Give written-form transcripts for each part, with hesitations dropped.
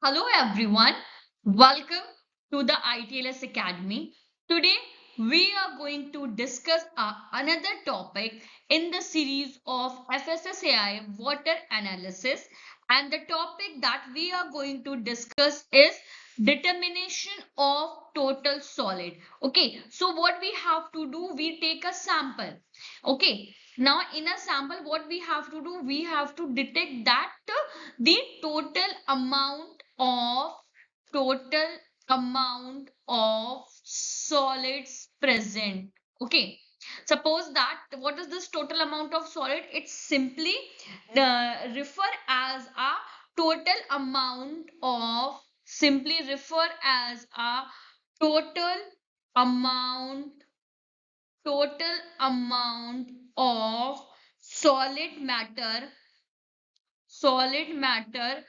Hello everyone, welcome to the ITLS Academy. Today we are going to discuss another topic in the series of FSSAI water analysis, and the topic that we are going to discuss is determination of total solid. Okay, so what we have to do, we take a sample. Okay, now in a sample what we have to do, we have to detect that the total amount of solids present. Okay, suppose that what is this total amount of solid? It's simply refer as a total amount of simply refer as a total amount total amount of solid matter solid matter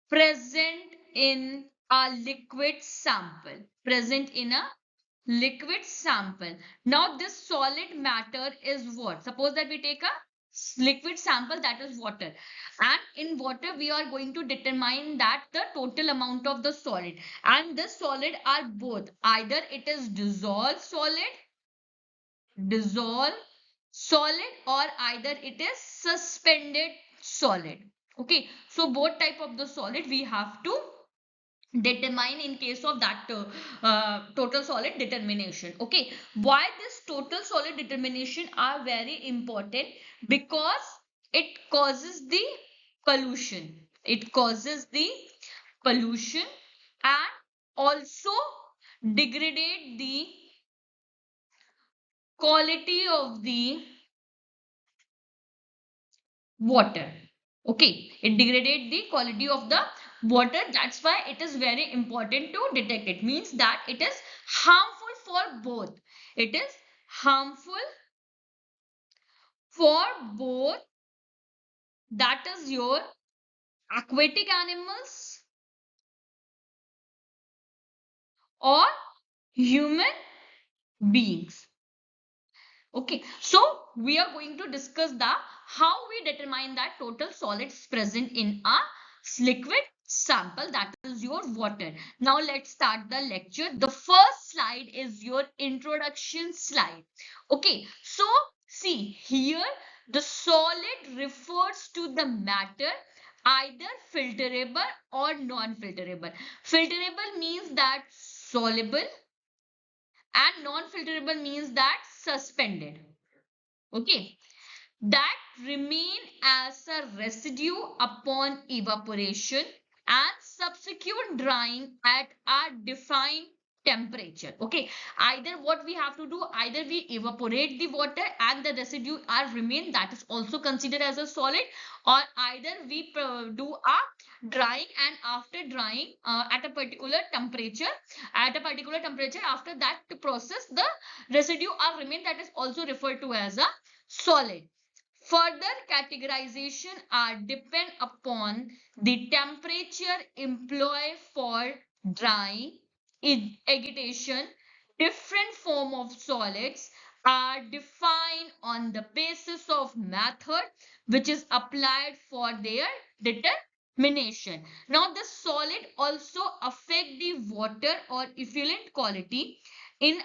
present in a liquid sample. Now this solid matter is what? Suppose that we take a liquid sample, that is water, and in water we are going to determine that the total amount of the solid, and this solid are both, either it is dissolved solid, or either it is suspended solid. Okay, so both type of the solid we have to determine in case of that total solid determination. Okay, why this total solid determination are very important? Because it causes the pollution and also degrade the quality of the water. Okay, it degraded the quality of the water. That's why it is very important to detect. It means that it is harmful for both. It is harmful for both, that is your aquatic animals or human beings. Okay, so we are going to discuss the how we determine that total solids present in a liquid sample, that is your water. Now let's start the lecture. The first slide is your introduction slide. Okay, so see here, the solid refers to the matter either filterable or non-filterable. Filterable means that soluble, and non-filterable means that suspended. Okay, that remain as a residue upon evaporation and subsequent drying at a defined temperature. Okay, either what we have to do, either we evaporate the water and the residue are remain, that is also considered as a solid, or either we do a drying, and after drying at a particular temperature, after that process the residue are remain, that is also referred to as a solid. Further categorization are depend upon the temperature employed for drying, agitation. Different form of solids are defined on the basis of method which is applied for their determination. Now the solid also affect the water or effluent quality in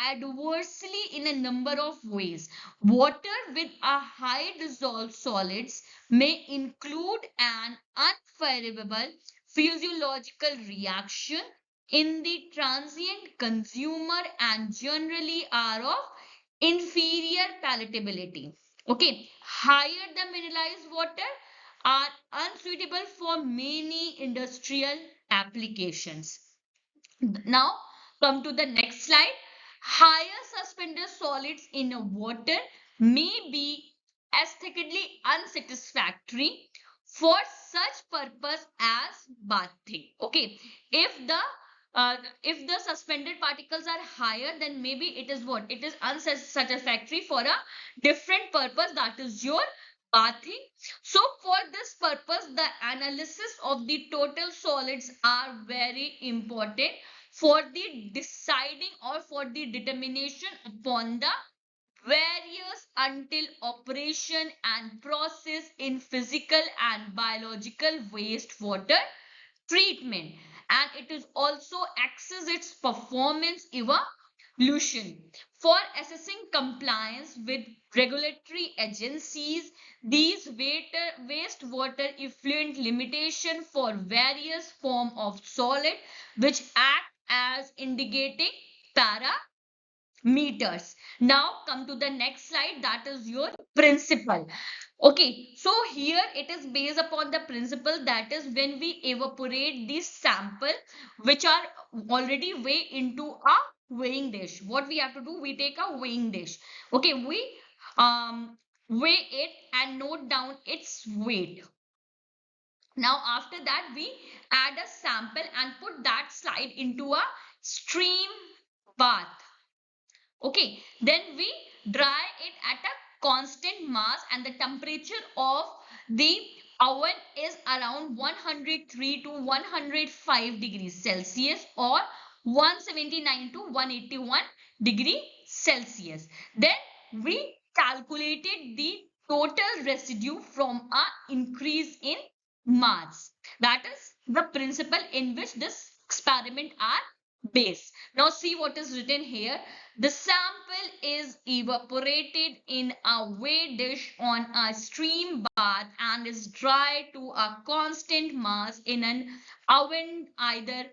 adversely in a number of ways. Water with a high dissolved solids may include an unfavorable physiological reaction in the transient consumer and generally are of inferior palatability. Okay, higher the mineralized water are unsuitable for many industrial applications. Now, come to the next slide. Higher suspended solids in a water may be aesthetically unsatisfactory for such purpose as bathing. Okay, if the if the suspended particles are higher, then maybe it is what? It is unsatisfactory for a different purpose, that is your bathing. So for this purpose, the analysis of the total solids are very important for the deciding or for the determination upon the various until operation and process in physical and biological wastewater treatment, and it is also access its performance evolution. For assessing compliance with regulatory agencies, these wastewater effluent limitation for various form of solid which act as indicating parameters. Now come to the next slide, that is your principle. Okay, so here it is based upon the principle, that is when we evaporate the sample which are already weighed into a weighing dish. What we have to do, we take a weighing dish. Okay, we weigh it and note down its weight. Now after that we add a sample and put that slide into a stream bath. Okay, then we dry it at a constant mass, and the temperature of the oven is around 103 to 105 degrees Celsius or 179 to 181 degree Celsius. Then we calculated the total residue from a increase in mass. That is the principle in which this experiment are based. Now see what is written here. The sample is evaporated in a weigh dish on a stream bath and is dried to a constant mass in an oven either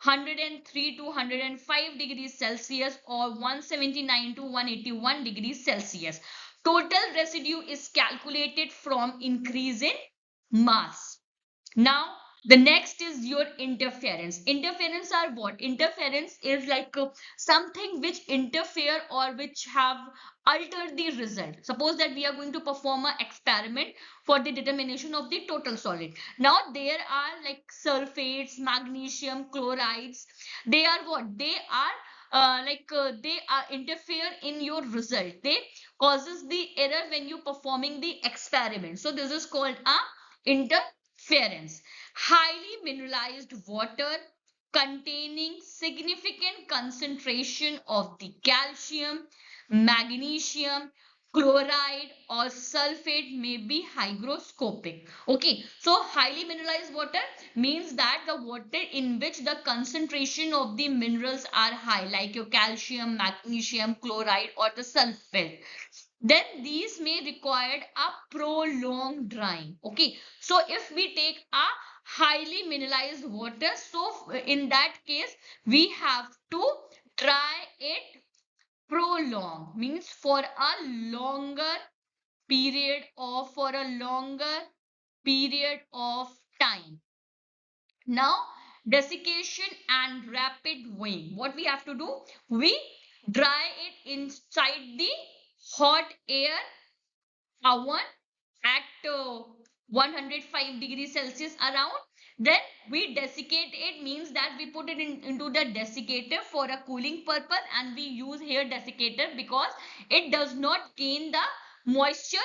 103 to 105 degrees Celsius or 179 to 181 degrees Celsius. Total residue is calculated from increase in mass. Now, the next is your interference. Interference are what? Interference is like something which interfere or which have altered the result. Suppose that we are going to perform an experiment for the determination of the total solid. Now, there are like sulfates, magnesium, chlorides. They are what? They are they are interfere in your result. They causes the error when you performing the experiment. So this is called a interference. Highly mineralized water containing significant concentration of the calcium, magnesium, chloride or sulfate may be hygroscopic. Okay, so highly mineralized water means that the water in which the concentration of the minerals are high, like your calcium, magnesium, chloride or the sulfate. Then these may require a prolonged drying. Okay, so if we take a highly mineralized water, so in that case we have to dry it prolong, means for a longer period or for a longer period of time. Now desiccation and rapid weighing, what we have to do, we dry it inside the hot air oven at 105 degrees Celsius around. Then we desiccate it, means that we put it into the desiccator for a cooling purpose, and we use here desiccator because it does not gain the moisture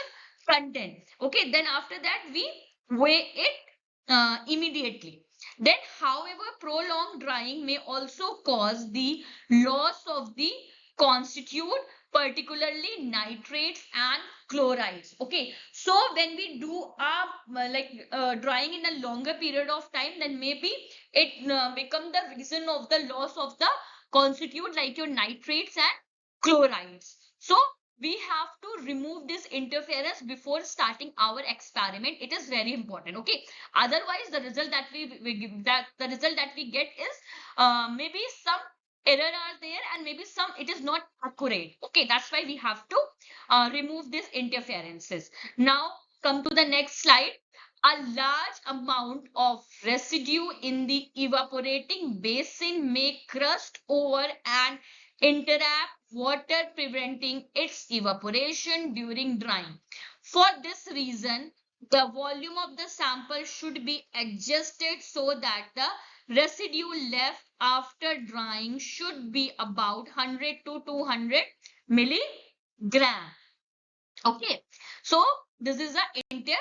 content. Okay, then after that we weigh it immediately. Then however, prolonged drying may also cause the loss of the constitute, particularly nitrates and chlorides. Okay, so when we do drying in a longer period of time, then maybe it become the reason of the loss of the constitute like your nitrates and chlorides. So we have to remove this interference before starting our experiment. It is very important. Okay, otherwise the result that we give, that the result that we get is maybe some error are there and maybe some it is not accurate. Okay, that's why we have to remove these interferences. Now come to the next slide. A large amount of residue in the evaporating basin may crust over and entrap water, preventing its evaporation during drying. For this reason, the volume of the sample should be adjusted so that the residue left after drying should be about 100 to 200 milligram. Okay, so this is a interference.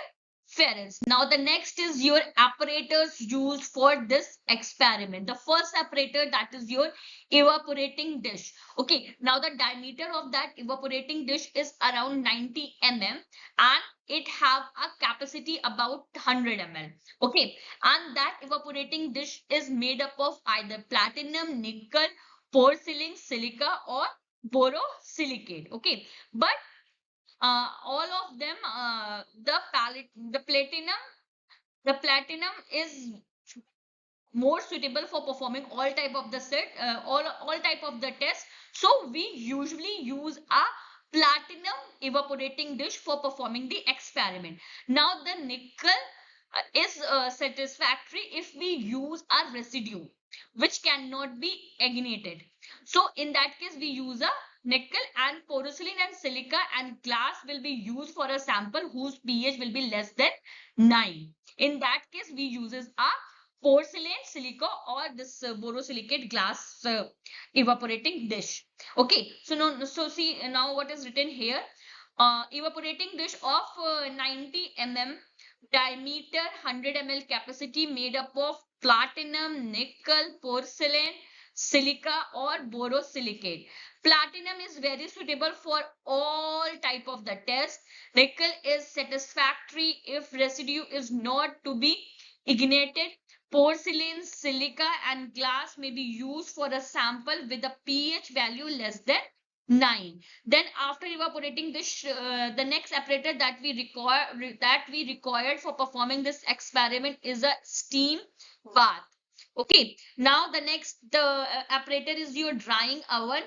ferrets. Now the next is your apparatus used for this experiment. The first apparatus, that is your evaporating dish. Okay, now the diameter of that evaporating dish is around 90 mm and it have a capacity about 100 ml. Okay, and that evaporating dish is made up of either platinum, nickel, porcelain, silica or borosilicate. Okay, but all of them, the platinum is more suitable for performing all type of the all type of the test. So we usually use a platinum evaporating dish for performing the experiment. Now the nickel is satisfactory if we use a residue which cannot be ignited. So in that case we use a nickel, and porcelain and silica and glass will be used for a sample whose pH will be less than 9. In that case we uses a porcelain, silica or this borosilicate glass evaporating dish. Okay, so no, so see now what is written here. Evaporating dish of 90 mm diameter, 100 ml capacity, made up of platinum, nickel, porcelain, silica or borosilicate. Platinum is very suitable for all type of the test. Nickel is satisfactory if residue is not to be ignited. Porcelain, silica and glass may be used for a sample with a pH value less than 9. Then after evaporating this, the next apparatus that we required for performing this experiment is a steam bath. Okay, now the next apparatus is your drying oven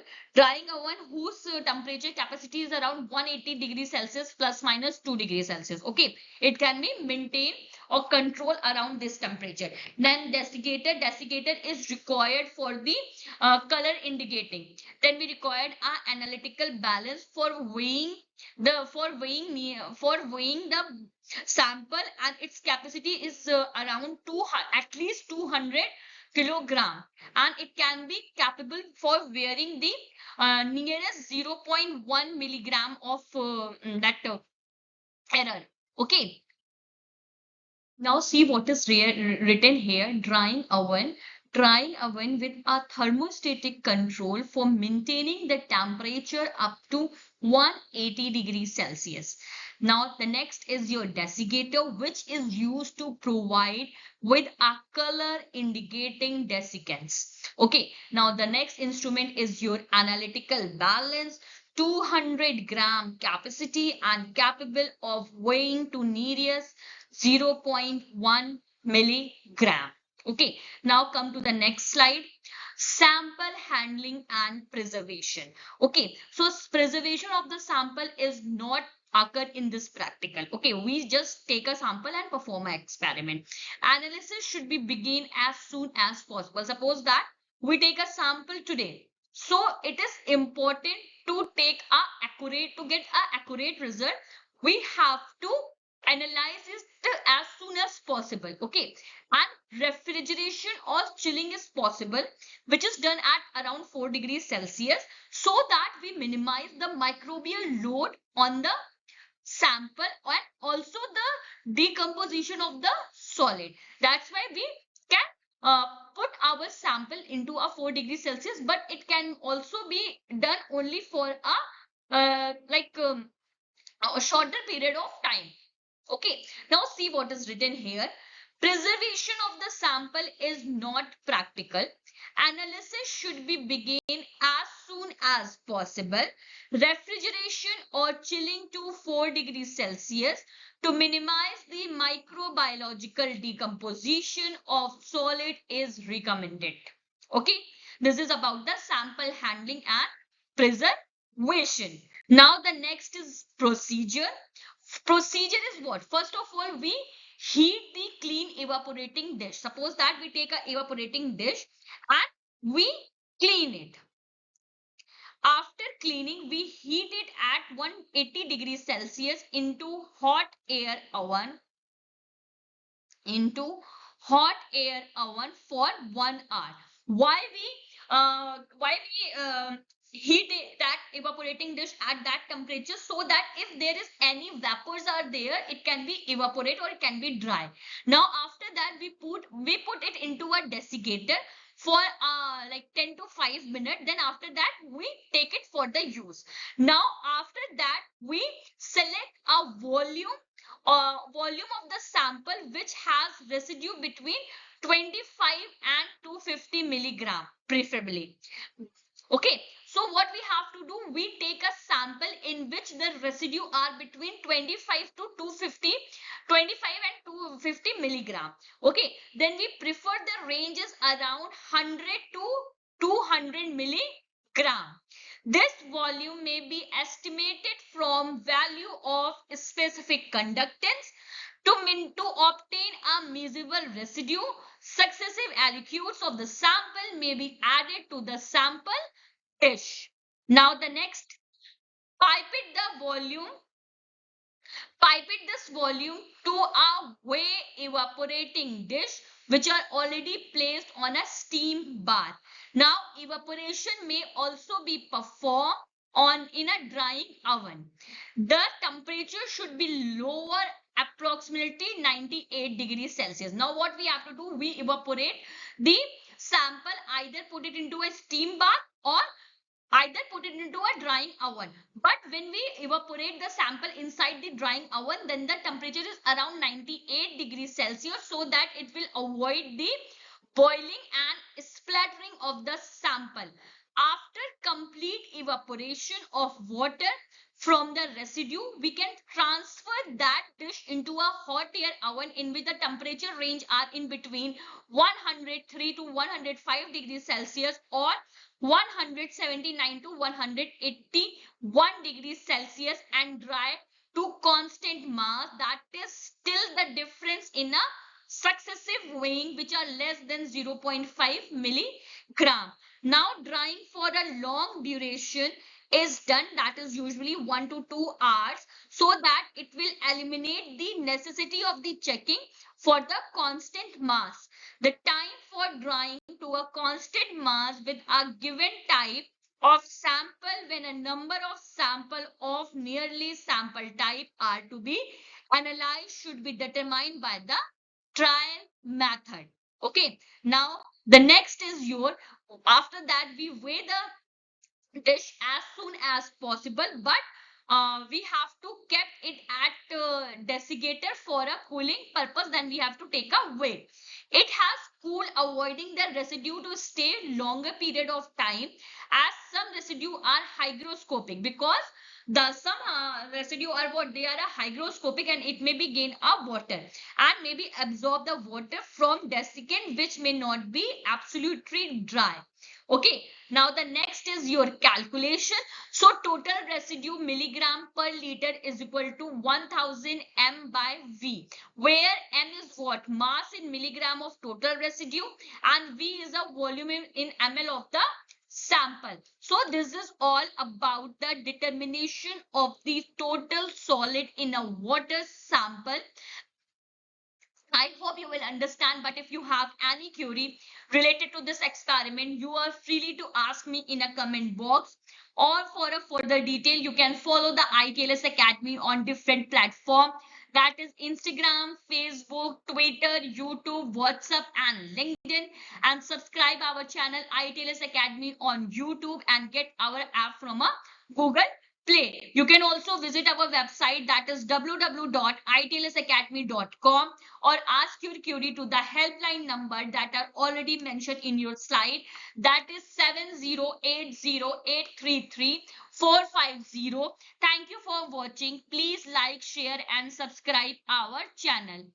whose temperature capacity is around 180 degrees Celsius plus minus 2 degrees Celsius. Okay, it can be maintained or control around this temperature. Then desiccator is required for the color indicating. Then we required an analytical balance for weighing the sample, and its capacity is around at least 200 kilogram, and it can be capable for varying the nearest 0.1 milligram of that error. Okay, now see what is written here. Drying oven with a thermostatic control for maintaining the temperature up to 180 degrees Celsius. Now the next is your desiccator, which is used to provide with a color indicating desiccants. Okay, now the next instrument is your analytical balance, 200-gram capacity and capable of weighing to nearest 0.1 milligram. Okay, now come to the next slide. Sample handling and preservation. Okay, so preservation of the sample is not occur in this practical. Okay, we just take a sample and perform an experiment. Analysis should be begin as soon as possible. Suppose that we take a sample today, so it is important to get a accurate result. We have to analyze it as soon as possible. Okay, and refrigeration or chilling is possible, which is done at around 4 degrees Celsius, so that we minimize the microbial load on the sample and also the decomposition of the solid. That's why we can put our sample into a 4 degrees Celsius, but it can also be done only for a shorter period of time. Okay, now see what is written here. Preservation of the sample is not practical. Analysis should be begin as soon as possible. Refrigeration or chilling to 4 degrees Celsius to minimize the microbiological decomposition of solid is recommended. Okay, this is about the sample handling and preservation. Now the next is procedure. Procedure is what? First of all, we heat the clean evaporating dish. Suppose that we take a evaporating dish and we clean it. After cleaning, we heat it at 180 degrees Celsius into hot air oven for 1 hour. Why we heat that evaporating dish at that temperature, so that if there is any vapors are there, it can be evaporate or it can be dry. Now after that we put it into a desiccator for like 10 to 5 minutes. Then after that we take it for the use. Now after that we select a volume of the sample which has residue between 25 and 250 milligram preferably. Okay, so what we have to do, we take a sample in which the residue are between 25 to 250, 25 and 250 milligram. Okay, then we prefer the ranges around 100 to 200 milligram. This volume may be estimated from value of specific conductance to obtain a measurable residue. Successive allicutes of the sample may be added to the sample dish. Now the next, pipette the volume, pipette this volume to a weigh evaporating dish which are already placed on a steam bath. Now evaporation may also be performed on in a drying oven. The temperature should be lower, approximately 98 degrees Celsius. Now what we have to do, we evaporate the sample, either put it into a steam bath or either put it into a drying oven. But when we evaporate the sample inside the drying oven, then the temperature is around 98 degrees Celsius, so that it will avoid the boiling and splattering of the sample. After complete evaporation of water from the residue, we can transfer that dish into a hot air oven in which the temperature range are in between 103 to 105 degrees Celsius or 179 to 181 degrees Celsius, and dry to constant mass. That is still the difference in a successive weighing which are less than 0.5 milligram. Now drying for a long duration is done, that is usually 1 to 2 hours, so that it will eliminate the necessity of the checking for the constant mass. The time for drying to a constant mass with a given type of sample, when a number of sample of nearly sample type are to be analyzed, should be determined by the trial method. Okay, now the next is your, after that we weigh the dish as soon as possible, but we have to keep it at desiccator for a cooling purpose. Then we have to take a weigh. It has cool, avoiding the residue to stay longer period of time, as some residue are hygroscopic, because the some residue are what, they are a hygroscopic, and it may be gain a water and maybe absorb the water from desiccant, which may not be absolutely dry. Okay, now the next is your calculation. So total residue milligram per liter is equal to 1000 m by v, where m is what, mass in milligram of total residue, and v is a volume in ml of the sample. So this is all about the determination of the total solid in a water sample. I hope you will understand, but if you have any query related to this experiment, you are freely to ask me in a comment box, or for a further detail, you can follow the ITLS Academy on different platforms, that is Instagram, Facebook, Twitter, YouTube, WhatsApp and LinkedIn, and subscribe our channel ITLS Academy on YouTube and get our app from a Google Play. You can also visit our website, that is www.itlsacademy.com, or ask your query to the helpline number that are already mentioned in your slide, that is 7080833450. Thank you for watching. Please like, share and subscribe our channel.